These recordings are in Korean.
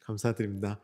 감사드립니다.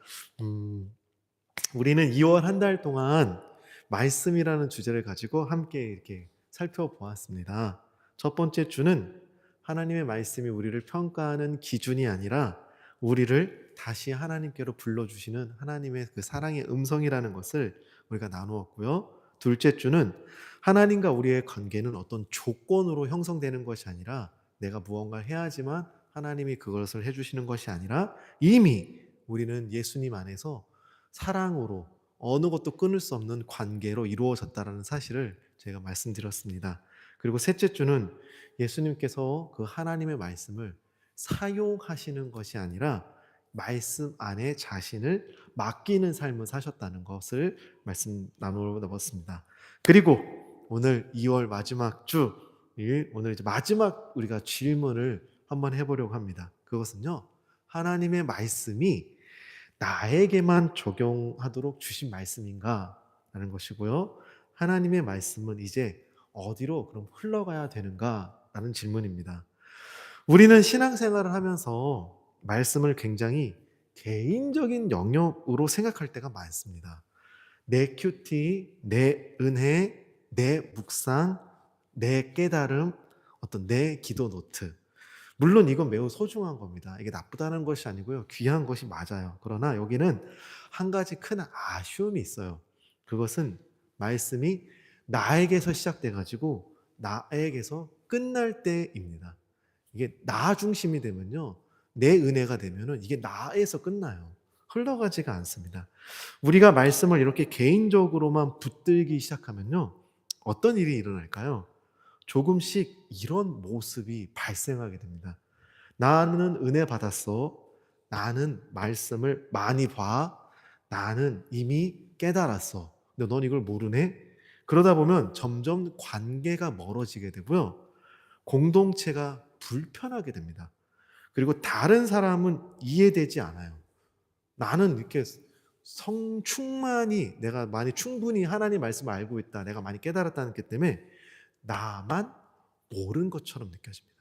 우리는 2월 한 달 동안 말씀이라는 주제를 가지고 함께 이렇게 살펴보았습니다. 첫 번째 주는 하나님의 말씀이 우리를 평가하는 기준이 아니라 우리를 다시 하나님께로 불러주시는 하나님의 그 사랑의 음성이라는 것을 우리가 나누었고요. 둘째 주는 하나님과 우리의 관계는 어떤 조건으로 형성되는 것이 아니라 내가 무언가를 해야지만 하나님이 그것을 해주시는 것이 아니라 이미 우리는 예수님 안에서 사랑으로 어느 것도 끊을 수 없는 관계로 이루어졌다는 사실을 제가 말씀드렸습니다. 그리고 셋째 주는 예수님께서 그 하나님의 말씀을 사용하시는 것이 아니라 말씀 안에 자신을 맡기는 삶을 사셨다는 것을 말씀 나누었습니다. 그리고 오늘 2월 마지막 주일, 오늘 이제 마지막 우리가 질문을 한번 해보려고 합니다. 그것은요, 하나님의 말씀이 나에게만 적용하도록 주신 말씀인가? 라는 것이고요. 하나님의 말씀은 이제 어디로 그럼 흘러가야 되는가? 라는 질문입니다. 우리는 신앙생활을 하면서 말씀을 굉장히 개인적인 영역으로 생각할 때가 많습니다. 내 큐티, 내 은혜, 내 묵상, 내 깨달음, 어떤 내 기도 노트. 물론 이건 매우 소중한 겁니다. 이게 나쁘다는 것이 아니고요. 귀한 것이 맞아요. 그러나 여기는 한 가지 큰 아쉬움이 있어요. 그것은 말씀이 나에게서 시작돼가지고 나에게서 끝날 때입니다. 이게 나 중심이 되면요. 내 은혜가 되면은 이게 나에서 끝나요. 흘러가지가 않습니다. 우리가 말씀을 이렇게 개인적으로만 붙들기 시작하면요. 어떤 일이 일어날까요? 조금씩 이런 모습이 발생하게 됩니다. 나는 은혜 받았어. 나는 말씀을 많이 봐. 나는 이미 깨달았어. 근데 넌 이걸 모르네? 그러다 보면 점점 관계가 멀어지게 되고요. 공동체가 불편하게 됩니다. 그리고 다른 사람은 이해되지 않아요. 나는 이렇게 성충만이 내가 많이 충분히 하나님 말씀을 알고 있다. 내가 많이 깨달았다는 것 때문에 나만 모르는 것처럼 느껴집니다.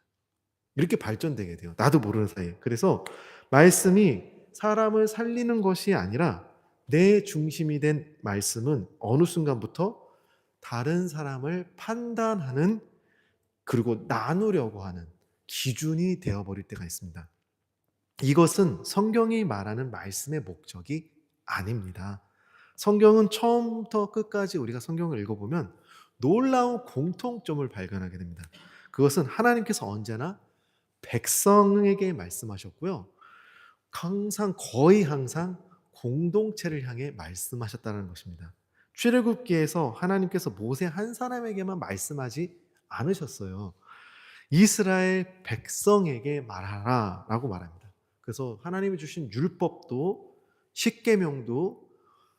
이렇게 발전되게 돼요. 나도 모르는 사이에. 그래서 말씀이 사람을 살리는 것이 아니라 내 중심이 된 말씀은 어느 순간부터 다른 사람을 판단하는 그리고 나누려고 하는 기준이 되어버릴 때가 있습니다. 이것은 성경이 말하는 말씀의 목적이 아닙니다. 성경은 처음부터 끝까지 우리가 성경을 읽어보면 놀라운 공통점을 발견하게 됩니다. 그것은 하나님께서 언제나 백성에게 말씀하셨고요. 거의 항상 공동체를 향해 말씀하셨다는 것입니다. 출애굽기에서 하나님께서 모세 한 사람에게만 말씀하지 않으셨어요. 이스라엘 백성에게 말하라 라고 말합니다. 그래서 하나님이 주신 율법도 십계명도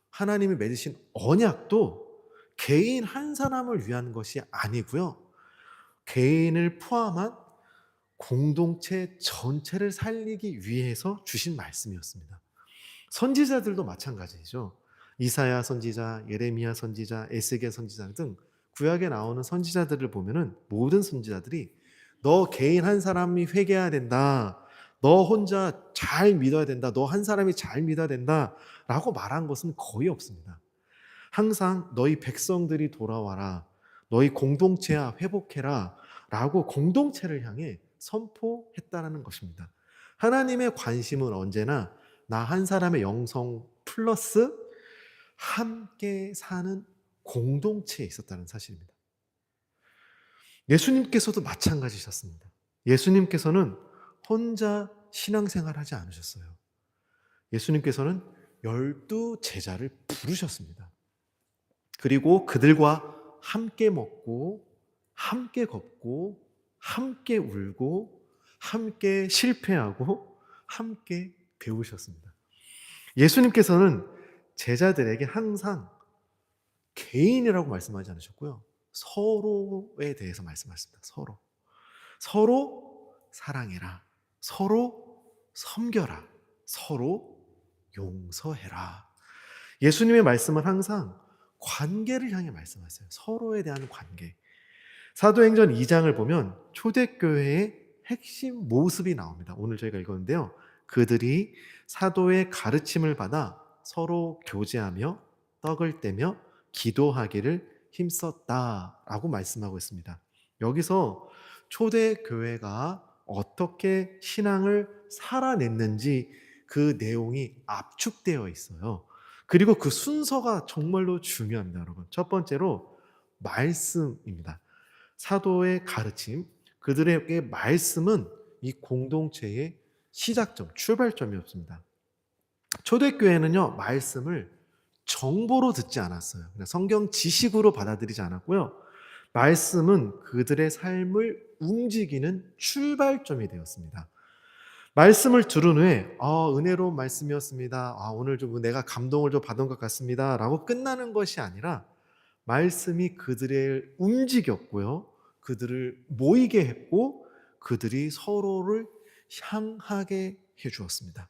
하나님이 맺으신 언약도 개인 한 사람을 위한 것이 아니고요. 개인을 포함한 공동체 전체를 살리기 위해서 주신 말씀이었습니다. 선지자들도 마찬가지죠. 이사야 선지자, 예레미야 선지자, 에스겔 선지자 등 구약에 나오는 선지자들을 보면은 모든 선지자들이 너 개인 한 사람이 회개해야 된다. 너 혼자 잘 믿어야 된다. 너 한 사람이 잘 믿어야 된다. 라고 말한 것은 거의 없습니다. 항상 너희 백성들이 돌아와라. 너희 공동체야 회복해라. 라고 공동체를 향해 선포했다는 것입니다. 하나님의 관심은 언제나 나 한 사람의 영성 플러스 함께 사는 공동체에 있었다는 사실입니다. 예수님께서도 마찬가지셨습니다. 예수님께서는 혼자 신앙생활 하지 않으셨어요. 예수님께서는 12 제자를 부르셨습니다. 그리고 그들과 함께 먹고, 함께 걷고, 함께 울고, 함께 실패하고, 함께 배우셨습니다. 예수님께서는 제자들에게 항상 개인이라고 말씀하지 않으셨고요. 서로에 대해서 말씀하셨습니다. 서로. 서로 사랑해라. 서로 섬겨라. 서로 용서해라. 예수님의 말씀은 항상 관계를 향해 말씀하세요. 서로에 대한 관계. 사도행전 2장을 보면 초대교회의 핵심 모습이 나옵니다. 오늘 저희가 읽었는데요. 그들이 사도의 가르침을 받아 서로 교제하며 떡을 떼며 기도하기를 힘썼다라고 말씀하고 있습니다. 여기서 초대교회가 어떻게 신앙을 살아냈는지 그 내용이 압축되어 있어요. 그리고 그 순서가 정말로 중요합니다, 여러분. 첫 번째로 말씀입니다. 사도의 가르침, 그들에게 말씀은 이 공동체의 시작점, 출발점이었습니다. 초대교회는요, 말씀을 정보로 듣지 않았어요. 그냥 성경 지식으로 받아들이지 않았고요. 말씀은 그들의 삶을 움직이는 출발점이 되었습니다. 말씀을 들은 후에 은혜로운 말씀이었습니다. 오늘 좀 내가 감동을 좀 받은 것 같습니다. 라고 끝나는 것이 아니라 말씀이 그들을 움직였고요. 그들을 모이게 했고 그들이 서로를 향하게 해 주었습니다.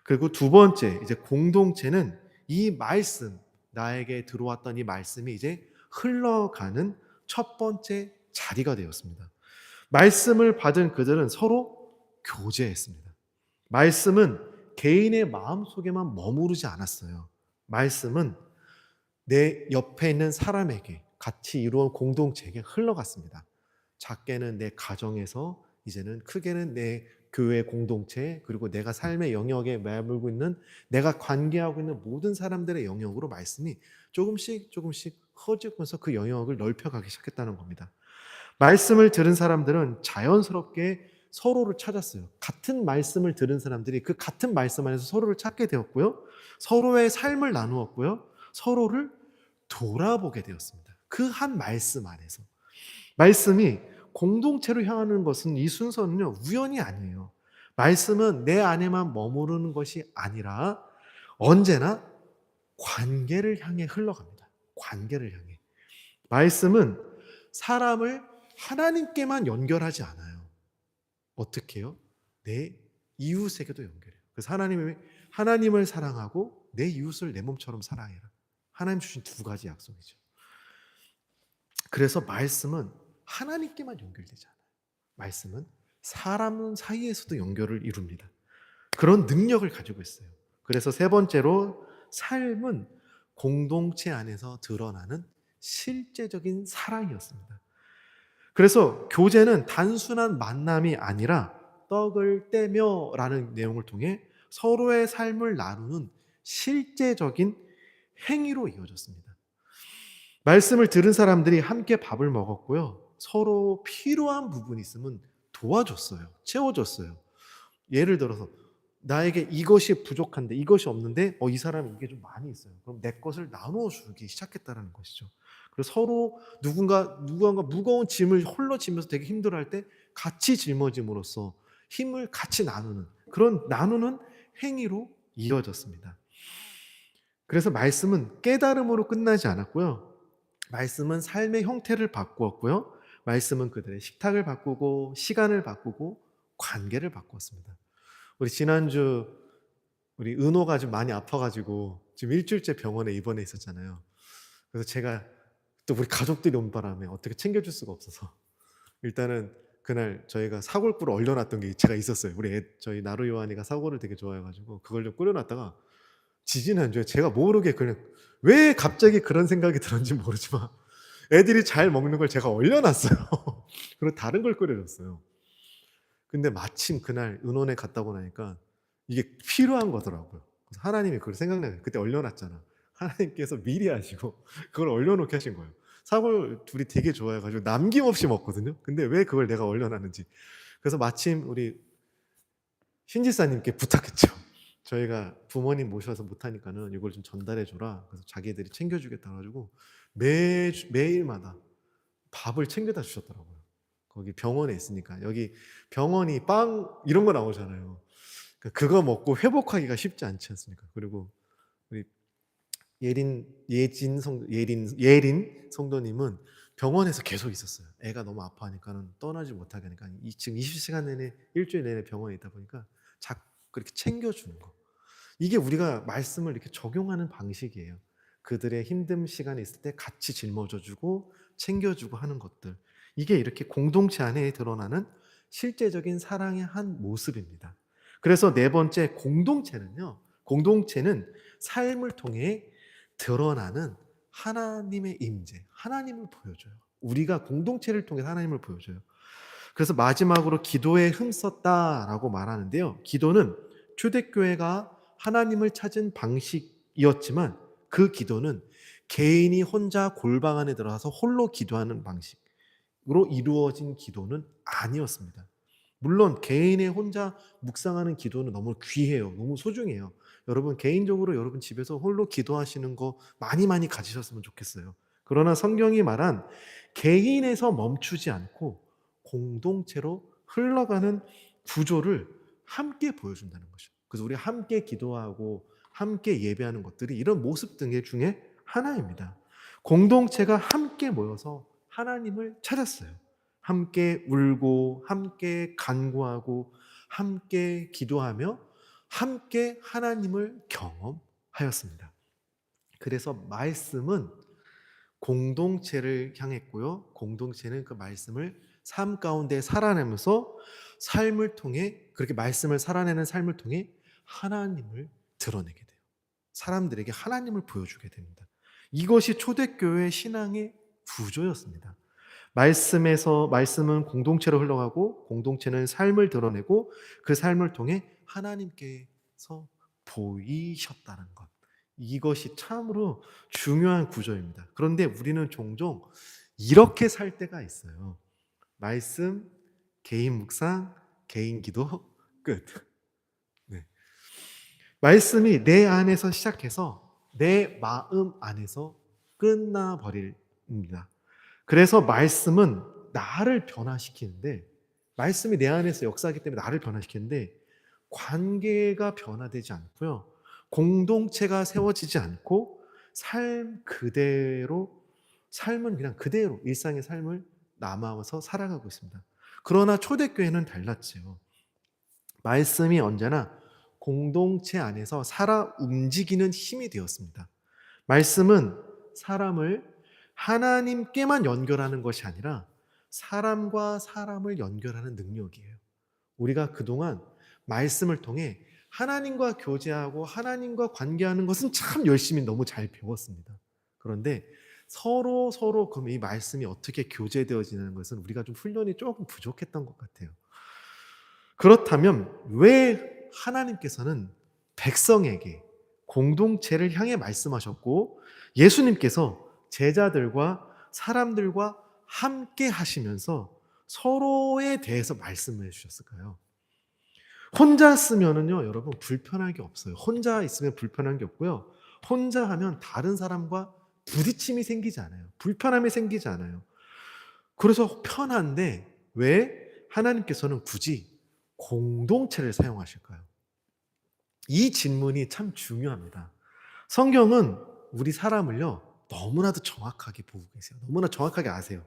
그리고 두 번째, 이제 공동체는 이 말씀, 나에게 들어왔던 이 말씀이 이제 흘러가는 첫 번째 자리가 되었습니다. 말씀을 받은 그들은 서로 교제했습니다. 말씀은 개인의 마음속에만 머무르지 않았어요. 말씀은 내 옆에 있는 사람에게, 같이 이루어 공동체에게 흘러갔습니다. 작게는 내 가정에서, 이제는 크게는 내 교회 공동체, 그리고 내가 삶의 영역에 머물고 있는, 내가 관계하고 있는 모든 사람들의 영역으로 말씀이 조금씩 조금씩 커지면서 그 영역을 넓혀가기 시작했다는 겁니다. 말씀을 들은 사람들은 자연스럽게 서로를 찾았어요. 같은 말씀을 들은 사람들이 그 같은 말씀 안에서 서로를 찾게 되었고요. 서로의 삶을 나누었고요. 서로를 돌아보게 되었습니다. 그 한 말씀 안에서. 말씀이 공동체로 향하는 것은, 이 순서는요, 우연이 아니에요. 말씀은 내 안에만 머무르는 것이 아니라 언제나 관계를 향해 흘러갑니다. 관계를 향해. 말씀은 사람을 하나님께만 연결하지 않아요. 어떻게 해요? 내 이웃에게도 연결해요. 그래서 하나님을 사랑하고 내 이웃을 내 몸처럼 사랑해라. 하나님 주신 두 가지 약속이죠. 그래서 말씀은 하나님께만 연결되지 않아요. 말씀은 사람 사이에서도 연결을 이룹니다. 그런 능력을 가지고 있어요. 그래서 세 번째로, 삶은 공동체 안에서 드러나는 실제적인 사랑이었습니다. 그래서 교제는 단순한 만남이 아니라 떡을 떼며 라는 내용을 통해 서로의 삶을 나누는 실제적인 행위로 이어졌습니다. 말씀을 들은 사람들이 함께 밥을 먹었고요. 서로 필요한 부분이 있으면 도와줬어요. 채워줬어요. 예를 들어서 나에게 이것이 부족한데, 이것이 없는데 이 사람이 이게 좀 많이 있어요. 그럼 내 것을 나누어 주기 시작했다는 것이죠. 그래서 서로 누군가 무거운 짐을 홀로 지면서 되게 힘들어할 때 같이 짊어짐으로써 힘을 같이 나누는, 그런 나누는 행위로 이어졌습니다. 그래서 말씀은 깨달음으로 끝나지 않았고요. 말씀은 삶의 형태를 바꾸었고요. 말씀은 그들의 식탁을 바꾸고 시간을 바꾸고 관계를 바꾸었습니다. 우리 지난주 우리 은호가 좀 많이 아파가지고 지금 일주일째 병원에 입원해 있었잖아요. 그래서 제가 또 우리 가족들이 온 바람에 어떻게 챙겨줄 수가 없어서 일단은 그날 저희가 사골국을 얼려놨던 게 제가 있었어요. 저희 나루 요한이가 사골을 되게 좋아해가지고 그걸 좀 끓여놨다가 지지난주에 제가 모르게 그냥, 왜 갑자기 그런 생각이 들었는지 모르지만 애들이 잘 먹는 걸 제가 얼려놨어요. 그리고 다른 걸 끓여줬어요. 근데 마침 그날 은원에 갔다 오고 나니까 이게 필요한 거더라고요. 그래서 하나님이 그걸 생각나요. 그때 얼려놨잖아. 하나님께서 미리 하시고 그걸 얼려놓게 하신 거예요. 사골 둘이 되게 좋아해가지고 남김없이 먹거든요. 근데 왜 그걸 내가 얼려놨는지. 그래서 마침 우리 신지사님께 부탁했죠. 저희가 부모님 모셔서 못하니까는 이걸 좀 전달해줘라. 그래서 자기들이 챙겨주겠다 가지고 매일마다 밥을 챙겨다 주셨더라고요. 거기 병원에 있으니까. 여기 병원이 빵 이런 거 나오잖아요. 그거 먹고 회복하기가 쉽지 않지 않습니까? 그리고 우리 예린 성도님은 병원에서 계속 있었어요. 애가 너무 아파하니까는 떠나지 못하게 하니까 지금 20시간 내내, 일주일 내내 병원에 있다 보니까 자꾸 그렇게 챙겨주는 거. 이게 우리가 말씀을 이렇게 적용하는 방식이에요. 그들의 힘든 시간이 있을 때 같이 짊어져주고 챙겨주고 하는 것들. 이게 이렇게 공동체 안에 드러나는 실제적인 사랑의 한 모습입니다. 그래서 네 번째 공동체는요. 공동체는 삶을 통해 드러나는 하나님의 임재, 하나님을 보여줘요. 우리가 공동체를 통해 하나님을 보여줘요. 그래서 마지막으로 기도에 힘썼다라고 말하는데요. 기도는 초대교회가 하나님을 찾은 방식이었지만 그 기도는 개인이 혼자 골방 안에 들어가서 홀로 기도하는 방식으로 이루어진 기도는 아니었습니다. 물론 개인의 혼자 묵상하는 기도는 너무 귀해요. 너무 소중해요. 여러분 개인적으로 여러분 집에서 홀로 기도하시는 거 많이 많이 가지셨으면 좋겠어요. 그러나 성경이 말한 개인에서 멈추지 않고 공동체로 흘러가는 구조를 함께 보여준다는 거죠. 그래서 우리 함께 기도하고 함께 예배하는 것들이 이런 모습 등의 중에 하나입니다. 공동체가 함께 모여서 하나님을 찾았어요. 함께 울고 함께 간구하고 함께 기도하며 함께 하나님을 경험하였습니다. 그래서 말씀은 공동체를 향했고요. 공동체는 그 말씀을 삶 가운데 살아내면서 삶을 통해 그렇게 말씀을 살아내는 삶을 통해 하나님을 드러내게 돼요. 사람들에게 하나님을 보여주게 됩니다. 이것이 초대교회 신앙의 구조였습니다. 말씀은 공동체로 흘러가고 공동체는 삶을 드러내고 그 삶을 통해 하나님께서 보이셨다는 것. 이것이 참으로 중요한 구조입니다. 그런데 우리는 종종 이렇게 살 때가 있어요. 말씀, 개인 묵상, 개인 기도, 끝. 네. 말씀이 내 안에서 시작해서 내 마음 안에서 끝나버립니다. 그래서 말씀은 나를 변화시키는데, 말씀이 내 안에서 역사하기 때문에 나를 변화시키는데, 관계가 변화되지 않고요. 공동체가 세워지지 않고, 삶은 그냥 그대로 일상의 삶을 남아서 살아가고 있습니다. 그러나 초대교회는 달랐지요. 말씀이 언제나 공동체 안에서 살아 움직이는 힘이 되었습니다. 말씀은 사람을 하나님께만 연결하는 것이 아니라 사람과 사람을 연결하는 능력이에요. 우리가 그동안 말씀을 통해 하나님과 교제하고 하나님과 관계하는 것은 참 열심히 너무 잘 배웠습니다. 그런데 서로 그럼 이 말씀이 어떻게 교제되어지는 것은 우리가 좀 훈련이 조금 부족했던 것 같아요. 그렇다면 왜 하나님께서는 백성에게 공동체를 향해 말씀하셨고 예수님께서 제자들과 사람들과 함께 하시면서 서로에 대해서 말씀을 해주셨을까요? 혼자 쓰면은요, 여러분 불편한 게 없어요. 혼자 있으면 불편한 게 없고요. 혼자 하면 다른 사람과 부딪힘이 생기지 않아요. 불편함이 생기지 않아요. 그래서 편한데 왜 하나님께서는 굳이 공동체를 사용하실까요? 이 질문이 참 중요합니다. 성경은 우리 사람을요, 너무나도 정확하게 보고 계세요. 너무나 정확하게 아세요.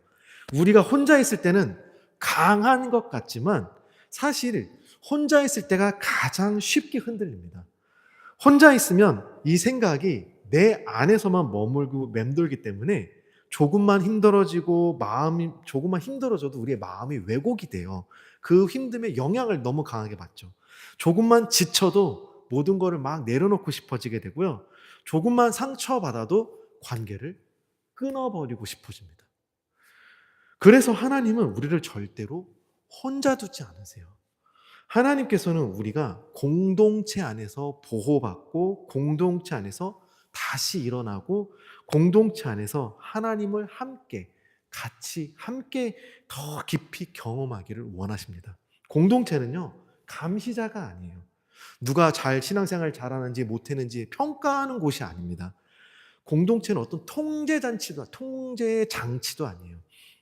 우리가 혼자 있을 때는 강한 것 같지만 사실 혼자 있을 때가 가장 쉽게 흔들립니다. 혼자 있으면 이 생각이 내 안에서만 머물고 맴돌기 때문에 조금만 힘들어지고 마음이 조금만 힘들어져도 우리의 마음이 왜곡이 돼요. 그 힘듦에 영향을 너무 강하게 받죠. 조금만 지쳐도 모든 거를 막 내려놓고 싶어지게 되고요. 조금만 상처받아도 관계를 끊어버리고 싶어집니다. 그래서 하나님은 우리를 절대로 혼자 두지 않으세요. 하나님께서는 우리가 공동체 안에서 보호받고 공동체 안에서 다시 일어나고 공동체 안에서 하나님을 함께 더 깊이 경험하기를 원하십니다. 공동체는요, 감시자가 아니에요. 누가 신앙생활 잘하는지 못했는지 평가하는 곳이 아닙니다. 공동체는 어떤 통제의 장치도 아니에요.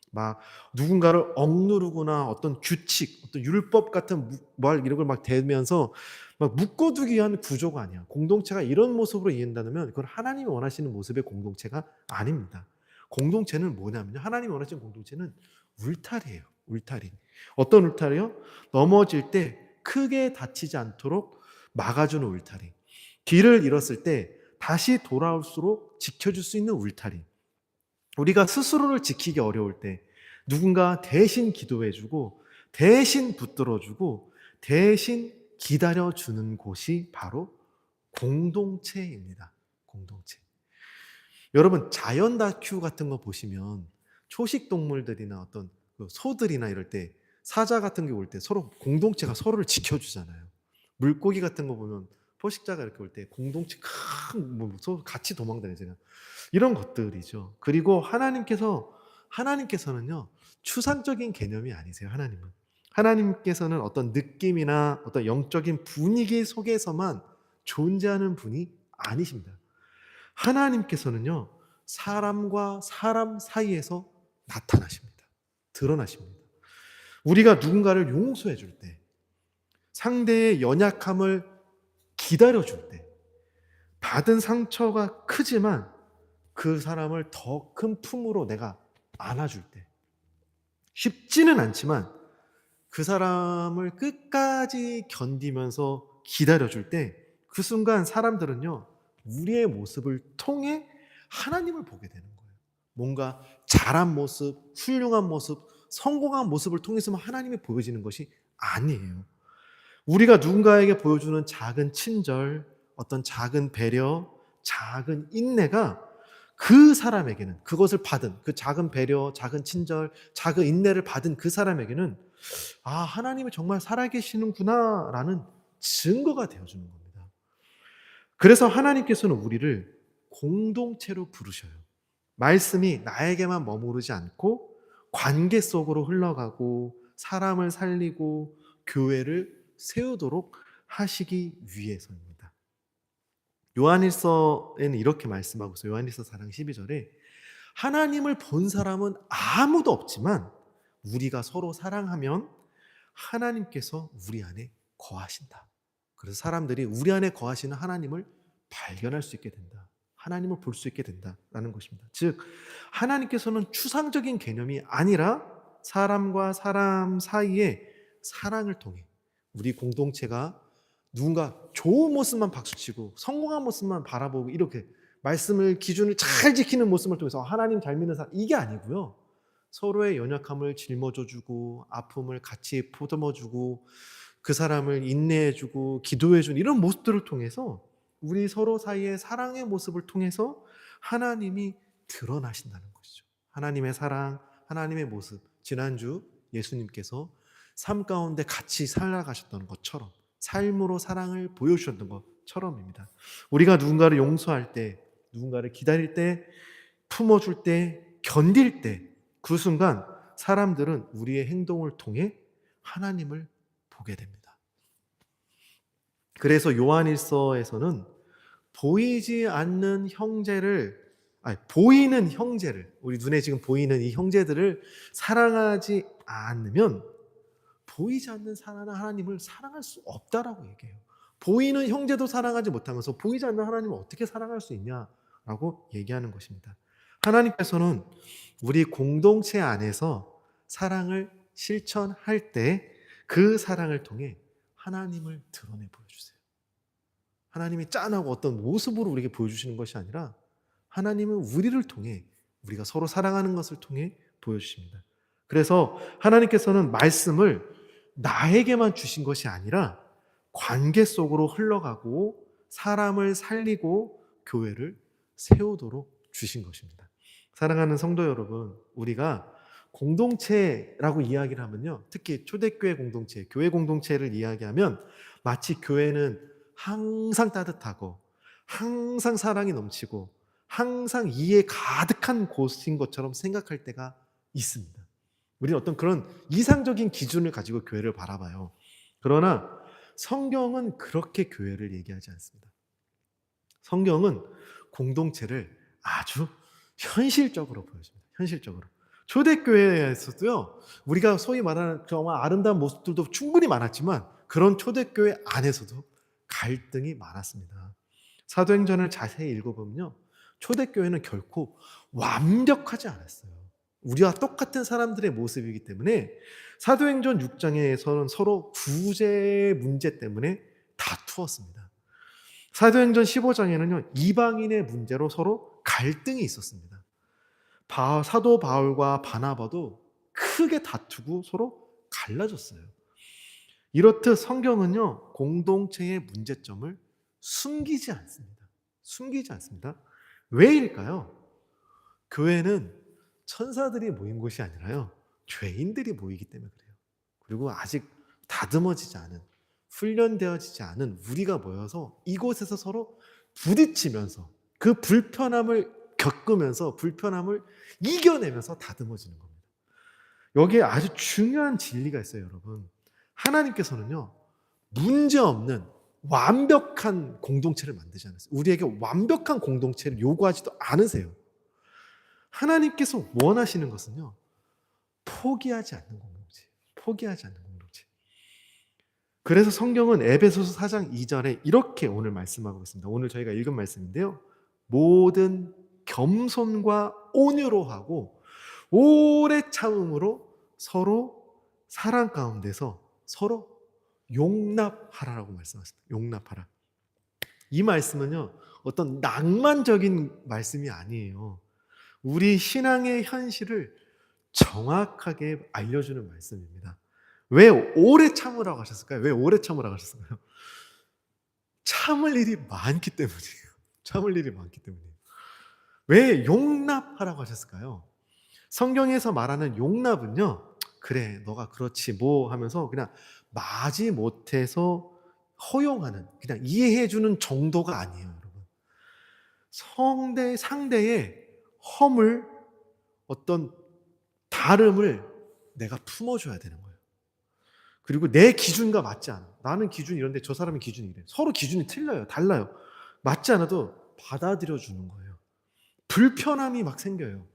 막 누군가를 억누르거나 어떤 규칙, 어떤 율법 같은 이런 걸 막 대면서 막 묶어두기 위한 구조가 아니야. 공동체가 이런 모습으로 이해한다면 그건 하나님이 원하시는 모습의 공동체가 아닙니다. 공동체는 뭐냐면요. 하나님이 원하시는 공동체는 울타리예요. 울타리. 어떤 울타리요? 넘어질 때 크게 다치지 않도록 막아주는 울타리. 길을 잃었을 때 다시 돌아올수록 지켜줄 수 있는 울타리. 우리가 스스로를 지키기 어려울 때 누군가 대신 기도해주고 대신 붙들어주고 대신 기다려주는 곳이 바로 공동체입니다. 공동체. 여러분, 자연 다큐 같은 거 보시면 초식 동물들이나 어떤 그 소들이나 이럴 때 사자 같은 게 올 때 서로 공동체가 서로를 지켜주잖아요. 물고기 같은 거 보면 포식자가 이렇게 올 때 공동체 뭐 서로 같이 도망다니잖아요. 이런 것들이죠. 그리고 하나님께서는요, 추상적인 개념이 아니세요. 하나님께서는 어떤 느낌이나 어떤 영적인 분위기 속에서만 존재하는 분이 아니십니다. 하나님께서는요, 사람과 사람 사이에서 나타나십니다. 드러나십니다. 우리가 누군가를 용서해 줄 때, 상대의 연약함을 기다려 줄 때, 받은 상처가 크지만 그 사람을 더 큰 품으로 내가 안아줄 때, 쉽지는 않지만 그 사람을 끝까지 견디면서 기다려 줄 때, 그 순간 사람들은요, 우리의 모습을 통해 하나님을 보게 되는 거예요. 뭔가 잘한 모습, 훌륭한 모습, 성공한 모습을 통해서만 하나님이 보여지는 것이 아니에요. 우리가 누군가에게 보여주는 작은 친절, 어떤 작은 배려, 작은 인내가 그 사람에게는, 그것을 받은 그 작은 배려, 작은 친절, 작은 인내를 받은 그 사람에게는 하나님이 정말 살아계시는구나 라는 증거가 되어주는 겁니다. 그래서 하나님께서는 우리를 공동체로 부르셔요. 말씀이 나에게만 머무르지 않고 관계 속으로 흘러가고 사람을 살리고 교회를 세우도록 하시기 위해서입니다. 요한일서에는 이렇게 말씀하고 있어요. 요한일서 4장 12절에 하나님을 본 사람은 아무도 없지만 우리가 서로 사랑하면 하나님께서 우리 안에 거하신다. 그래서 사람들이 우리 안에 거하시는 하나님을 발견할 수 있게 된다. 하나님을 볼 수 있게 된다라는 것입니다. 즉, 하나님께서는 추상적인 개념이 아니라 사람과 사람 사이의 사랑을 통해 우리 공동체가 누군가 좋은 모습만 박수치고 성공한 모습만 바라보고 이렇게 말씀을 기준을 잘 지키는 모습을 통해서 하나님 잘 믿는 사람, 이게 아니고요. 서로의 연약함을 짊어져주고 아픔을 같이 보듬어주고 그 사람을 인내해주고 기도해주는 이런 모습들을 통해서 우리 서로 사이의 사랑의 모습을 통해서 하나님이 드러나신다는 것이죠. 하나님의 사랑, 하나님의 모습. 지난주 예수님께서 삶 가운데 같이 살아가셨던 것처럼 삶으로 사랑을 보여주셨던 것처럼입니다. 우리가 누군가를 용서할 때, 누군가를 기다릴 때, 품어줄 때, 견딜 때, 그 순간 사람들은 우리의 행동을 통해 하나님을 보게 됩니다. 그래서 요한일서에서는 보이는 형제를, 우리 눈에 지금 보이는 이 형제들을 사랑하지 않으면 보이지 않는 하나님을 사랑할 수 없다라고 얘기해요. 보이는 형제도 사랑하지 못하면서 보이지 않는 하나님을 어떻게 사랑할 수 있냐라고 얘기하는 것입니다. 하나님께서는 우리 공동체 안에서 사랑을 실천할 때 그 사랑을 통해 하나님을 드러내 보여주세요. 하나님이 짠하고 어떤 모습으로 우리에게 보여주시는 것이 아니라 하나님은 우리를 통해, 우리가 서로 사랑하는 것을 통해 보여주십니다. 그래서 하나님께서는 말씀을 나에게만 주신 것이 아니라 관계 속으로 흘러가고 사람을 살리고 교회를 세우도록 주신 것입니다. 사랑하는 성도 여러분, 우리가 공동체라고 이야기를 하면요, 특히 초대교회 공동체, 교회 공동체를 이야기하면 마치 교회는 항상 따뜻하고 항상 사랑이 넘치고 항상 이해 가득한 곳인 것처럼 생각할 때가 있습니다. 우리는 어떤 그런 이상적인 기준을 가지고 교회를 바라봐요. 그러나 성경은 그렇게 교회를 얘기하지 않습니다. 성경은 공동체를 아주 현실적으로 보여줍니다. 현실적으로. 초대교회에서도요, 우리가 소위 말하는 정말 아름다운 모습들도 충분히 많았지만 그런 초대교회 안에서도 갈등이 많았습니다. 사도행전을 자세히 읽어보면요, 초대교회는 결코 완벽하지 않았어요. 우리와 똑같은 사람들의 모습이기 때문에 사도행전 6장에서는 서로 구제 문제 때문에 다투었습니다. 사도행전 15장에는요, 이방인의 문제로 서로 갈등이 있었습니다. 사도 바울과 바나바도 크게 다투고 서로 갈라졌어요. 이렇듯 성경은요, 공동체의 문제점을 숨기지 않습니다. 숨기지 않습니다. 왜일까요? 교회는 천사들이 모인 곳이 아니라요, 죄인들이 모이기 때문에 그래요. 그리고 아직 다듬어지지 않은, 훈련되어지지 않은 우리가 모여서 이곳에서 서로 부딪히면서 그 불편함을 겪으면서 불편함을 이겨내면서 다듬어지는 겁니다. 여기에 아주 중요한 진리가 있어요, 여러분. 하나님께서는요, 문제없는 완벽한 공동체를 만들지 않았어요. 우리에게 완벽한 공동체를 요구하지도 않으세요. 하나님께서 원하시는 것은요, 포기하지 않는 공동체. 포기하지 않는 공동체. 그래서 성경은 에베소서 4장 2절에 이렇게 오늘 말씀하고 있습니다. 오늘 저희가 읽은 말씀인데요. 모든 겸손과 온유로 하고 오래 참음으로 서로 사랑 가운데서 서로 용납하라라고 말씀하셨습니다. 용납하라. 이 말씀은요, 어떤 낭만적인 말씀이 아니에요. 우리 신앙의 현실을 정확하게 알려주는 말씀입니다. 왜 오래 참으라고 하셨을까요? 왜 오래 참으라고 하셨을까요? 참을 일이 많기 때문이에요. 참을 일이 많기 때문이에요. 왜 용납하라고 하셨을까요? 성경에서 말하는 용납은요, 그래, 너가 그렇지 뭐 하면서 그냥 마지 못해서 허용하는, 그냥 이해해주는 정도가 아니에요, 여러분. 상대의 허물, 어떤 다름을 내가 품어줘야 되는 거예요. 그리고 내 기준과 맞지 않아. 나는 기준이 이런데 저 사람의 기준이 이래. 서로 기준이 틀려요. 달라요. 맞지 않아도 받아들여 주는 거예요. 불편함이 막 생겨요.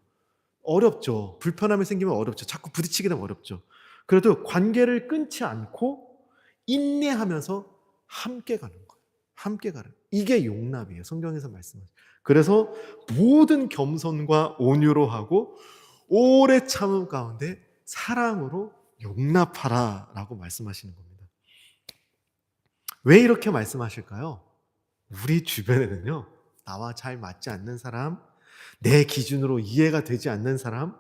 어렵죠. 불편함이 생기면 어렵죠. 자꾸 부딪히게 되면 어렵죠. 그래도 관계를 끊지 않고 인내하면서 함께 가는 거예요. 함께 가는. 이게 용납이에요. 성경에서 말씀하신. 그래서 모든 겸손과 온유로 하고 오래 참음 가운데 사랑으로 용납하라라고 말씀하시는 겁니다. 왜 이렇게 말씀하실까요? 우리 주변에는요, 나와 잘 맞지 않는 사람, 내 기준으로 이해가 되지 않는 사람,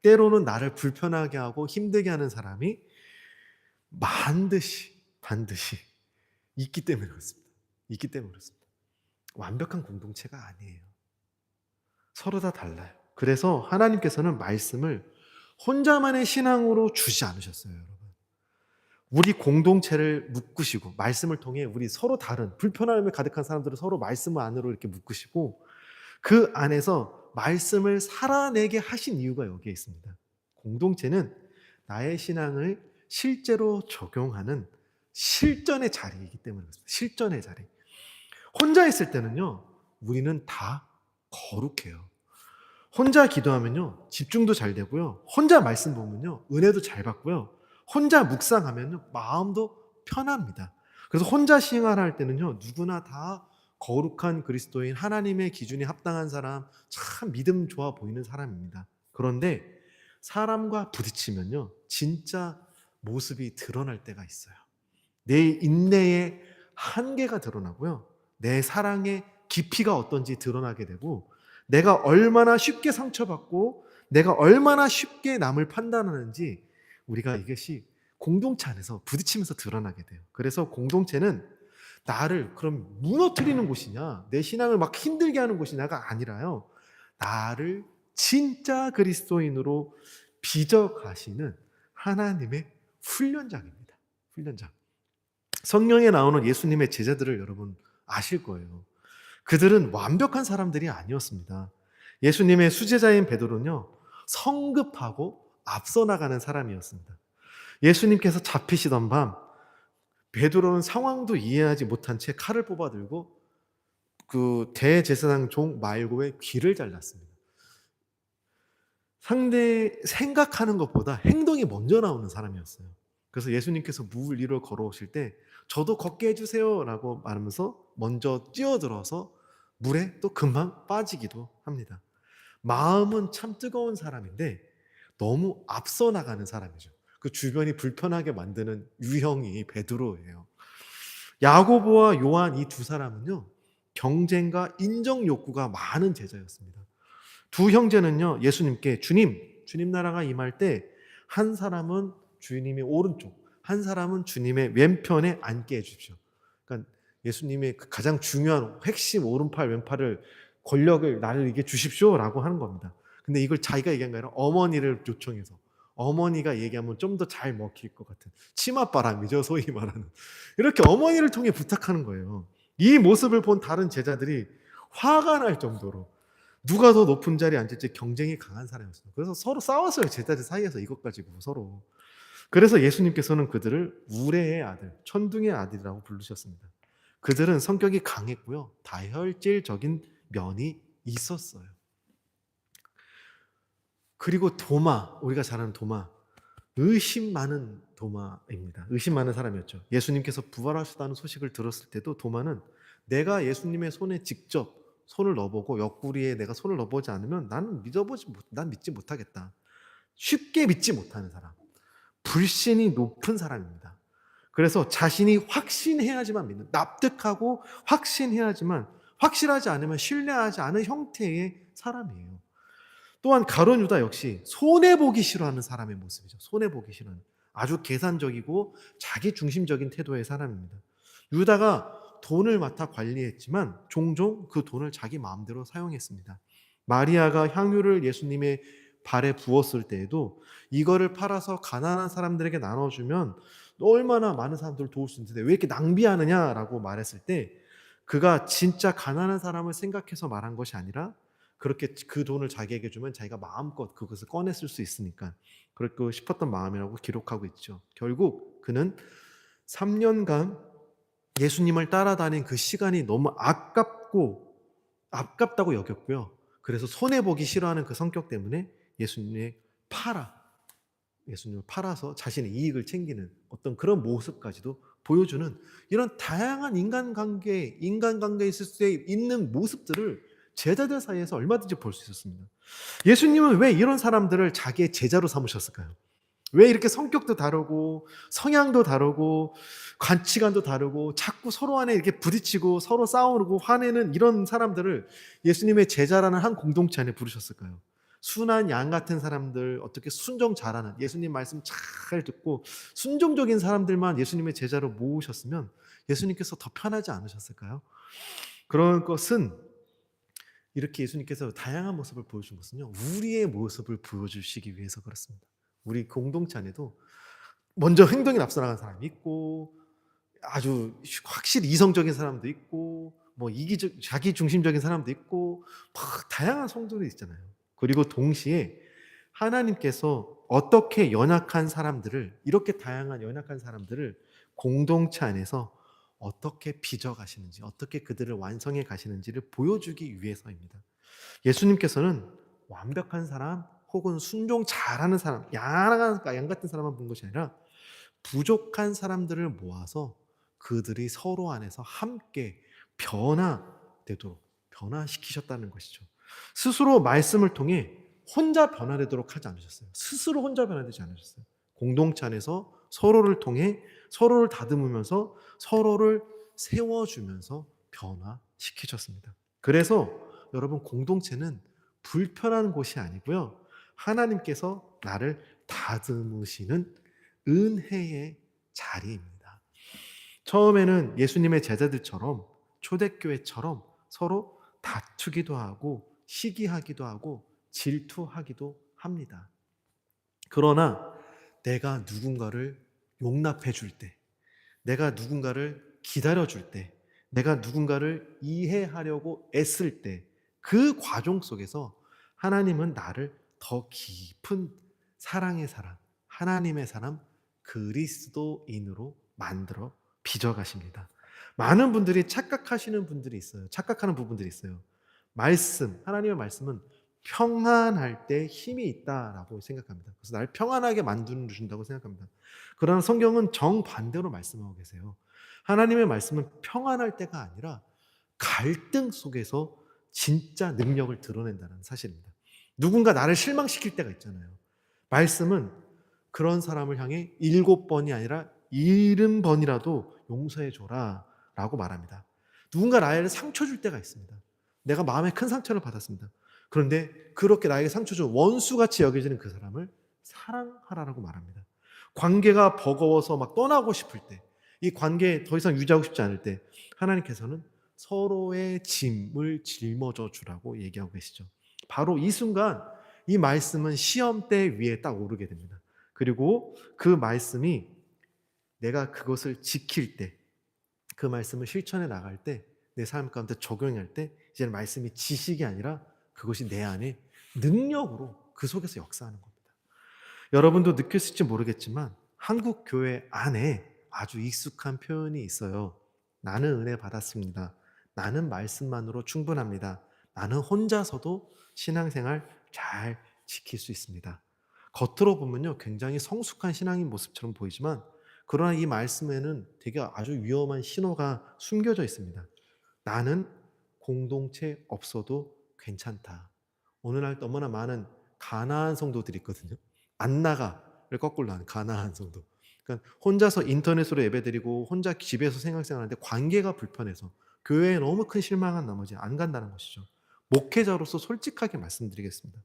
때로는 나를 불편하게 하고 힘들게 하는 사람이 반드시 있기 때문에 그렇습니다. 있기 때문에 그렇습니다. 완벽한 공동체가 아니에요. 서로 다 달라요. 그래서 하나님께서는 말씀을 혼자만의 신앙으로 주지 않으셨어요, 여러분. 우리 공동체를 묶으시고 말씀을 통해 우리 서로 다른 불편함에 가득한 사람들을 서로 말씀 안으로 이렇게 묶으시고 그 안에서 말씀을 살아내게 하신 이유가 여기에 있습니다. 공동체는 나의 신앙을 실제로 적용하는 실전의 자리이기 때문에 그렇습니다. 실전의 자리. 혼자 있을 때는요, 우리는 다 거룩해요. 혼자 기도하면요, 집중도 잘 되고요. 혼자 말씀 보면요, 은혜도 잘 받고요. 혼자 묵상하면 마음도 편합니다. 그래서 혼자 싱활할 때는요, 누구나 다 거룩한 그리스도인, 하나님의 기준에 합당한 사람, 참 믿음 좋아 보이는 사람입니다. 그런데 사람과 부딪히면요, 진짜 모습이 드러날 때가 있어요. 내 인내의 한계가 드러나고요, 내 사랑의 깊이가 어떤지 드러나게 되고, 내가 얼마나 쉽게 상처받고 내가 얼마나 쉽게 남을 판단하는지 우리가 이것이 공동체 안에서 부딪히면서 드러나게 돼요. 그래서 공동체는 나를 그럼 무너뜨리는 곳이냐, 내 신앙을 막 힘들게 하는 곳이냐가 아니라요, 나를 진짜 그리스도인으로 빚어가시는 하나님의 훈련장입니다. 훈련장. 성경에 나오는 예수님의 제자들을 여러분 아실 거예요. 그들은 완벽한 사람들이 아니었습니다. 예수님의 수제자인 베드로는요, 성급하고 앞서 나가는 사람이었습니다. 예수님께서 잡히시던 밤, 베드로는 상황도 이해하지 못한 채 칼을 뽑아들고 그 대제사장 종 말고의 귀를 잘랐습니다. 상대 생각하는 것보다 행동이 먼저 나오는 사람이었어요. 그래서 예수님께서 물 위로 걸어오실 때 저도 걷게 해주세요 라고 말하면서 먼저 뛰어들어서 물에 또 금방 빠지기도 합니다. 마음은 참 뜨거운 사람인데 너무 앞서 나가는 사람이죠. 그 주변이 불편하게 만드는 유형이 베드로예요. 야고보와 요한 이 두 사람은요, 경쟁과 인정 욕구가 많은 제자였습니다. 두 형제는요, 예수님께 주님 나라가 임할 때 한 사람은 주님의 오른쪽, 한 사람은 주님의 왼편에 앉게 해주십시오. 그러니까 예수님의 그 가장 중요한 핵심 오른팔 왼팔을 권력을 나를 이게 주십시오라고 하는 겁니다. 근데 이걸 자기가 얘기한 게 아니라 어머니를 요청해서 어머니가 얘기하면 좀 더 잘 먹힐 것 같은 치맛바람이죠, 소위 말하는. 이렇게 어머니를 통해 부탁하는 거예요. 이 모습을 본 다른 제자들이 화가 날 정도로 누가 더 높은 자리에 앉을지 경쟁이 강한 사람이었어요. 그래서 서로 싸웠어요. 제자들 사이에서 이것 가지고 서로. 그래서 예수님께서는 그들을 우레의 아들, 천둥의 아들이라고 부르셨습니다. 그들은 성격이 강했고요. 다혈질적인 면이 있었어요. 그리고 도마, 우리가 잘 아는 도마, 의심 많은 도마입니다. 의심 많은 사람이었죠. 예수님께서 부활하셨다는 소식을 들었을 때도 도마는 내가 예수님의 손에 직접 손을 넣어보고 옆구리에 내가 손을 넣어보지 않으면 난 믿지 못하겠다. 쉽게 믿지 못하는 사람. 불신이 높은 사람입니다. 그래서 자신이 확신해야지만 믿는, 납득하고 확신해야지만, 확실하지 않으면 신뢰하지 않은 형태의 사람이에요. 또한 가룟 유다 역시 손해보기 싫어하는 사람의 모습이죠. 손해보기 싫어하는, 아주 계산적이고 자기 중심적인 태도의 사람입니다. 유다가 돈을 맡아 관리했지만 종종 그 돈을 자기 마음대로 사용했습니다. 마리아가 향유를 예수님의 발에 부었을 때에도 이거를 팔아서 가난한 사람들에게 나눠주면 얼마나 많은 사람들을 도울 수 있는데 왜 이렇게 낭비하느냐라고 말했을 때, 그가 진짜 가난한 사람을 생각해서 말한 것이 아니라 그렇게 그 돈을 자기에게 주면 자기가 마음껏 그것을 꺼냈을 수 있으니까 그렇고 싶었던 마음이라고 기록하고 있죠. 결국 그는 3년간 예수님을 따라다닌 그 시간이 너무 아깝다고 여겼고요. 그래서 손해보기 싫어하는 그 성격 때문에 예수님을 팔아서 자신의 이익을 챙기는 어떤 그런 모습까지도 보여주는, 이런 다양한 인간관계에 있을 수 있는 모습들을 제자들 사이에서 얼마든지 볼 수 있었습니다. 예수님은 왜 이런 사람들을 자기의 제자로 삼으셨을까요? 왜 이렇게 성격도 다르고 성향도 다르고 가치관도 다르고 자꾸 서로 안에 이렇게 부딪히고 서로 싸우고 화내는 이런 사람들을 예수님의 제자라는 한 공동체 안에 부르셨을까요? 순한 양 같은 사람들, 어떻게 순종 잘하는, 예수님 말씀 잘 듣고 순종적인 사람들만 예수님의 제자로 모으셨으면 예수님께서 더 편하지 않으셨을까요? 그런 것은, 이렇게 예수님께서 다양한 모습을 보여준 것은요, 우리의 모습을 보여주시기 위해서 그렇습니다. 우리 공동체 안에도 먼저 행동에 앞서 나가는 사람이 있고, 아주 확실히 이성적인 사람도 있고, 뭐 자기 중심적인 사람도 있고, 막 다양한 성도들이 있잖아요. 그리고 동시에 하나님께서 어떻게 이렇게 다양한 연약한 사람들을 공동체 안에서 어떻게 빚어가시는지, 어떻게 그들을 완성해 가시는지를 보여주기 위해서입니다. 예수님께서는 완벽한 사람 혹은 순종 잘하는 사람, 양 같은 사람만 본 것이 아니라 부족한 사람들을 모아서 그들이 서로 안에서 함께 변화시키셨다는 것이죠. 스스로 말씀을 통해 혼자 변화되도록 하지 않으셨어요. 스스로 혼자 변화되지 않으셨어요. 공동체 안에서 서로를 통해 서로를 다듬으면서 서로를 세워주면서 변화시키셨습니다. 그래서 여러분, 공동체는 불편한 곳이 아니고요, 하나님께서 나를 다듬으시는 은혜의 자리입니다. 처음에는 예수님의 제자들처럼, 초대교회처럼 서로 다투기도 하고 시기하기도 하고 질투하기도 합니다. 그러나 내가 누군가를 용납해 줄 때, 내가 누군가를 기다려 줄 때, 내가 누군가를 이해하려고 애쓸 때, 그 과정 속에서 하나님은 나를 더 깊은 사랑의 사람, 하나님의 사람, 그리스도인으로 만들어 빚어가십니다. 많은 분들이 착각하는 부분들이 있어요. 하나님의 말씀은 평안할 때 힘이 있다라고 생각합니다. 그래서 나를 평안하게 만들어준다고 생각합니다. 그러나 성경은 정반대로 말씀하고 계세요. 하나님의 말씀은 평안할 때가 아니라 갈등 속에서 진짜 능력을 드러낸다는 사실입니다. 누군가 나를 실망시킬 때가 있잖아요. 말씀은 그런 사람을 향해 7번이 아니라 70번이라도 용서해줘라 라고 말합니다. 누군가 나를 상처 줄 때가 있습니다. 내가 마음에 큰 상처를 받았습니다. 그런데 그렇게 나에게 상처 준 원수같이 여겨지는 그 사람을 사랑하라고 말합니다. 관계가 버거워서 막 떠나고 싶을 때, 이 관계 더 이상 유지하고 싶지 않을 때 하나님께서는 서로의 짐을 짊어져 주라고 얘기하고 계시죠. 바로 이 순간 이 말씀은 시험대 위에 딱 오르게 됩니다. 그리고 그 말씀이 내가 그것을 지킬 때, 그 말씀을 실천해 나갈 때, 내 삶 가운데 적용할 때 이제는 말씀이 지식이 아니라 그것이 내 안에 능력으로 그 속에서 역사하는 겁니다. 여러분도 느꼈을지 모르겠지만 한국 교회 안에 아주 익숙한 표현이 있어요. 나는 은혜 받았습니다. 나는 말씀만으로 충분합니다. 나는 혼자서도 신앙생활 잘 지킬 수 있습니다. 겉으로 보면요, 굉장히 성숙한 신앙인 모습처럼 보이지만 그러나 이 말씀에는 되게 아주 위험한 신호가 숨겨져 있습니다. 나는 공동체 없어도 괜찮다. 오늘날 너무나 많은 가나안 성도들이 있거든요. 안 나가를 거꾸로 하는 가나안 성도. 그러니까 혼자서 인터넷으로 예배드리고 혼자 집에서 생각하는데 관계가 불편해서 교회에 너무 큰 실망한 나머지 안 간다는 것이죠. 목회자로서 솔직하게 말씀드리겠습니다.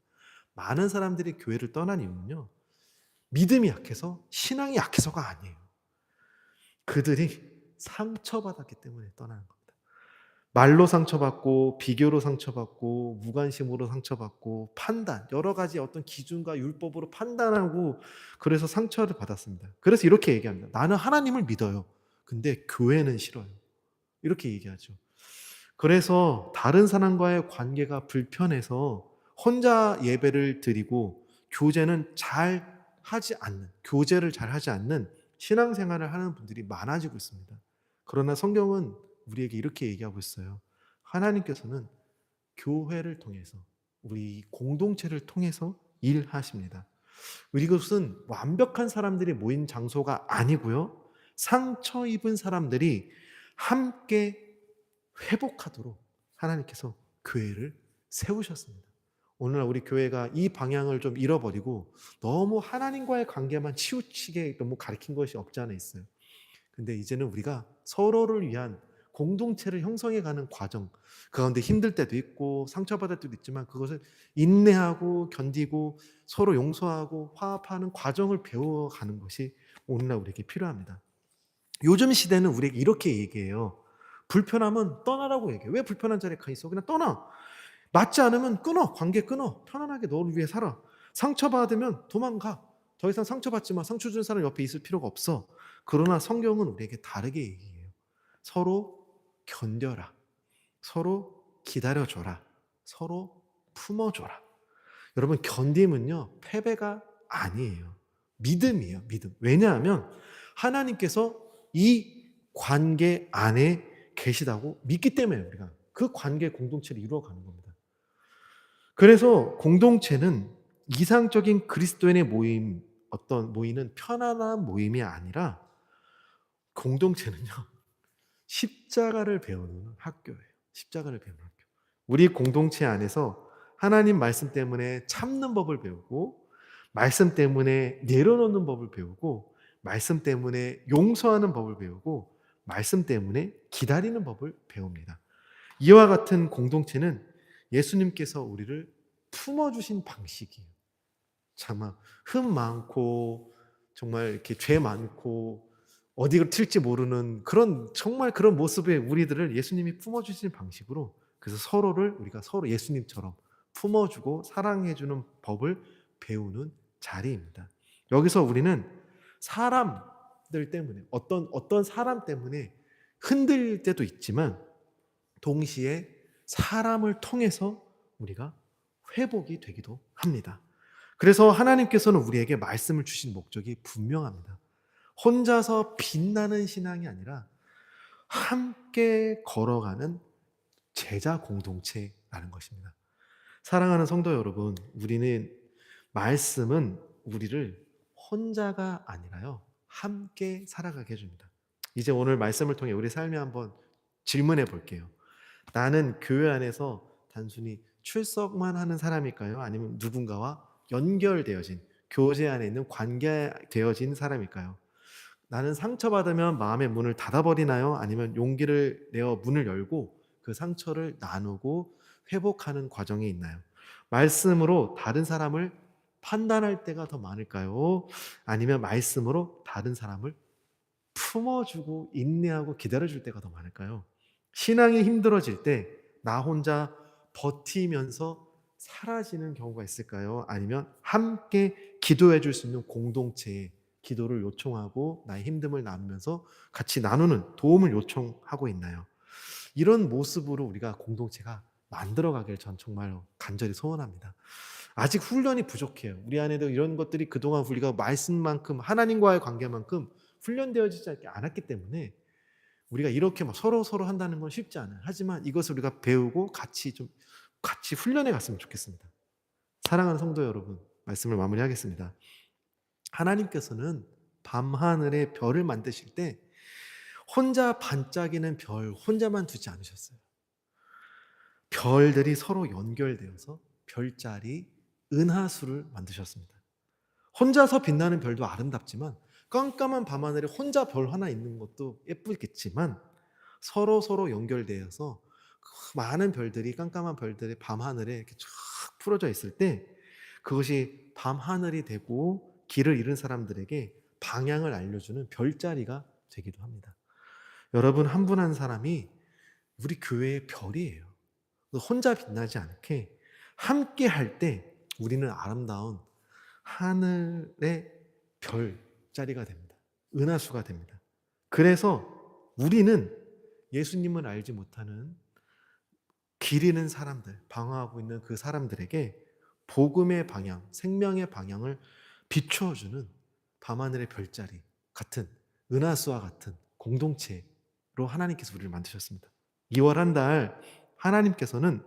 많은 사람들이 교회를 떠난 이유는요, 믿음이 약해서, 신앙이 약해서가 아니에요. 그들이 상처받았기 때문에 떠나는 겁니다. 말로 상처받고, 비교로 상처받고, 무관심으로 상처받고, 판단, 여러 가지 어떤 기준과 율법으로 판단하고, 그래서 상처를 받았습니다. 그래서 이렇게 얘기합니다. 나는 하나님을 믿어요. 근데 교회는 싫어요. 이렇게 얘기하죠. 그래서 다른 사람과의 관계가 불편해서 혼자 예배를 드리고 교제는 잘 하지 않는, 교제를 잘 하지 않는 신앙생활을 하는 분들이 많아지고 있습니다. 그러나 성경은 우리에게 이렇게 얘기하고 있어요. 하나님께서는 교회를 통해서, 우리 공동체를 통해서 일하십니다. 이것은 완벽한 사람들이 모인 장소가 아니고요, 상처 입은 사람들이 함께 회복하도록 하나님께서 교회를 세우셨습니다. 오늘날 우리 교회가 이 방향을 좀 잃어버리고 너무 하나님과의 관계만 치우치게 너무 가르친 것이 없지 않아 있어요. 근데 이제는 우리가 서로를 위한 공동체를 형성해가는 과정, 그 가운데 힘들 때도 있고 상처받을 때도 있지만 그것을 인내하고 견디고 서로 용서하고 화합하는 과정을 배워가는 것이 오늘날 우리에게 필요합니다. 요즘 시대는 우리에게 이렇게 얘기해요. 불편하면 떠나라고 얘기해. 왜 불편한 자리에 가 있어? 그냥 떠나. 맞지 않으면 끊어. 관계 끊어. 편안하게 너를 위해 살아. 상처받으면 도망가. 더 이상 상처받지 마. 상처 준 사람 옆에 있을 필요가 없어. 그러나 성경은 우리에게 다르게 얘기해요. 서로 견뎌라. 서로 기다려줘라. 서로 품어줘라. 여러분, 견딤은요, 패배가 아니에요. 믿음이에요, 믿음. 왜냐하면 하나님께서 이 관계 안에 계시다고 믿기 때문에 우리가 그 관계 공동체를 이루어가는 겁니다. 그래서 공동체는 이상적인 그리스도인의 모임, 어떤 모임은 편안한 모임이 아니라 공동체는요, 십자가를 배우는 학교예요. 십자가를 배우는 학교. 우리 공동체 안에서 하나님 말씀 때문에 참는 법을 배우고, 말씀 때문에 내려놓는 법을 배우고, 말씀 때문에 용서하는 법을 배우고, 말씀 때문에 기다리는 법을 배웁니다. 이와 같은 공동체는 예수님께서 우리를 품어주신 방식이에요. 정말 흠 많고 정말 이렇게 죄 많고 어디를 튈지 모르는 그런 정말 그런 모습의 우리들을 예수님이 품어주신 방식으로, 그래서 서로를 우리가 서로 예수님처럼 품어주고 사랑해주는 법을 배우는 자리입니다. 여기서 우리는 사람들 때문에 어떤 사람 때문에 흔들릴 때도 있지만 동시에 사람을 통해서 우리가 회복이 되기도 합니다. 그래서 하나님께서는 우리에게 말씀을 주신 목적이 분명합니다. 혼자서 빛나는 신앙이 아니라 함께 걸어가는 제자 공동체라는 것입니다. 사랑하는 성도 여러분, 말씀은 우리를 혼자가 아니라요, 함께 살아가게 해줍니다. 이제 오늘 말씀을 통해 우리 삶에 한번 질문해 볼게요. 나는 교회 안에서 단순히 출석만 하는 사람일까요? 아니면 누군가와 연결되어진, 교제 안에 있는 관계되어진 사람일까요? 나는 상처받으면 마음의 문을 닫아버리나요? 아니면 용기를 내어 문을 열고 그 상처를 나누고 회복하는 과정이 있나요? 말씀으로 다른 사람을 판단할 때가 더 많을까요? 아니면 말씀으로 다른 사람을 품어주고 인내하고 기다려줄 때가 더 많을까요? 신앙이 힘들어질 때 나 혼자 버티면서 사라지는 경우가 있을까요? 아니면 함께 기도해 줄 수 있는 공동체에 기도를 요청하고 나의 힘듦을 나누면서 같이 나누는 도움을 요청하고 있나요? 이런 모습으로 우리가 공동체가 만들어가길 전 정말로 간절히 소원합니다. 아직 훈련이 부족해요. 우리 안에도 이런 것들이 그동안 우리가 말씀만큼 하나님과의 관계만큼 훈련되어지지 않았기 때문에 우리가 이렇게 막 서로 한다는 건 쉽지 않아요. 하지만 이것을 우리가 배우고 같이 훈련해 갔으면 좋겠습니다. 사랑하는 성도 여러분, 말씀을 마무리하겠습니다. 하나님께서는 밤하늘에 별을 만드실 때 혼자 반짝이는 별 혼자만 두지 않으셨어요. 별들이 서로 연결되어서 별자리 은하수를 만드셨습니다. 혼자서 빛나는 별도 아름답지만 깜깜한 밤하늘에 혼자 별 하나 있는 것도 예쁘겠지만 서로 연결되어서 그 많은 별들이 깜깜한 별들이 밤하늘에 이렇게 쫙 풀어져 있을 때 그것이 밤하늘이 되고 길을 잃은 사람들에게 방향을 알려주는 별자리가 되기도 합니다. 여러분 한 분 한 사람이 우리 교회의 별이에요. 혼자 빛나지 않게 함께 할 때 우리는 아름다운 하늘의 별자리가 됩니다. 은하수가 됩니다. 그래서 우리는 예수님을 알지 못하는 길 잃은 사람들, 방황하고 있는 그 사람들에게 복음의 방향, 생명의 방향을 비추어주는 밤하늘의 별자리 같은 은하수와 같은 공동체로 하나님께서 우리를 만드셨습니다. 2월 한 달 하나님께서는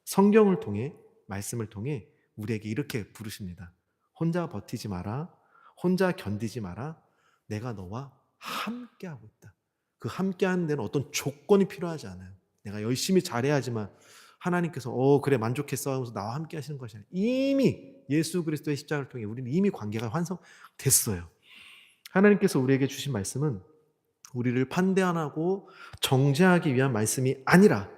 성경을 통해 말씀을 통해 우리에게 이렇게 부르십니다. 혼자 버티지 마라. 혼자 견디지 마라. 내가 너와 함께하고 있다. 그 함께하는 데는 어떤 조건이 필요하지 않아요. 내가 열심히 잘해야지만 하나님께서 그래 만족했어 하면서 나와 함께 하시는 것이 아니라 이미 예수 그리스도의 십자가를 통해 우리는 이미 관계가 완성됐어요. 하나님께서 우리에게 주신 말씀은 우리를 판단하고 정죄하기 위한 말씀이 아니라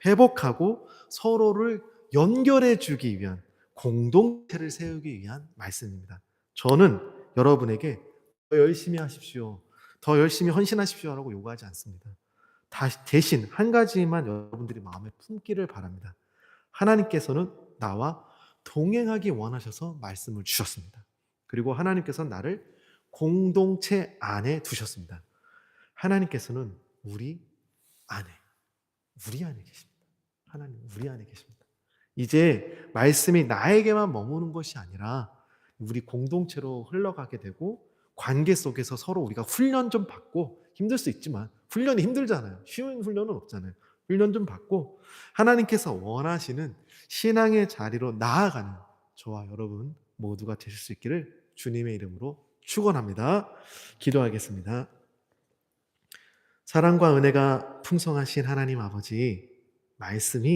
회복하고 서로를 연결해 주기 위한 공동체를 세우기 위한 말씀입니다. 저는 여러분에게 더 열심히 하십시오. 더 열심히 헌신하십시오라고 요구하지 않습니다. 대신 한 가지만 여러분들이 마음에 품기를 바랍니다. 하나님께서는 나와 동행하기 원하셔서 말씀을 주셨습니다. 그리고 하나님께서는 나를 공동체 안에 두셨습니다. 하나님께서는 우리 안에 계십니다. 하나님 우리 안에 계십니다. 이제 말씀이 나에게만 머무는 것이 아니라 우리 공동체로 흘러가게 되고 관계 속에서 서로 우리가 훈련 좀 받고 힘들 수 있지만 훈련이 힘들잖아요. 쉬운 훈련은 없잖아요. 훈련 좀 받고 하나님께서 원하시는 신앙의 자리로 나아가는 저와 여러분 모두가 되실 수 있기를 주님의 이름으로 축원합니다. 기도하겠습니다. 사랑과 은혜가 풍성하신 하나님 아버지, 말씀이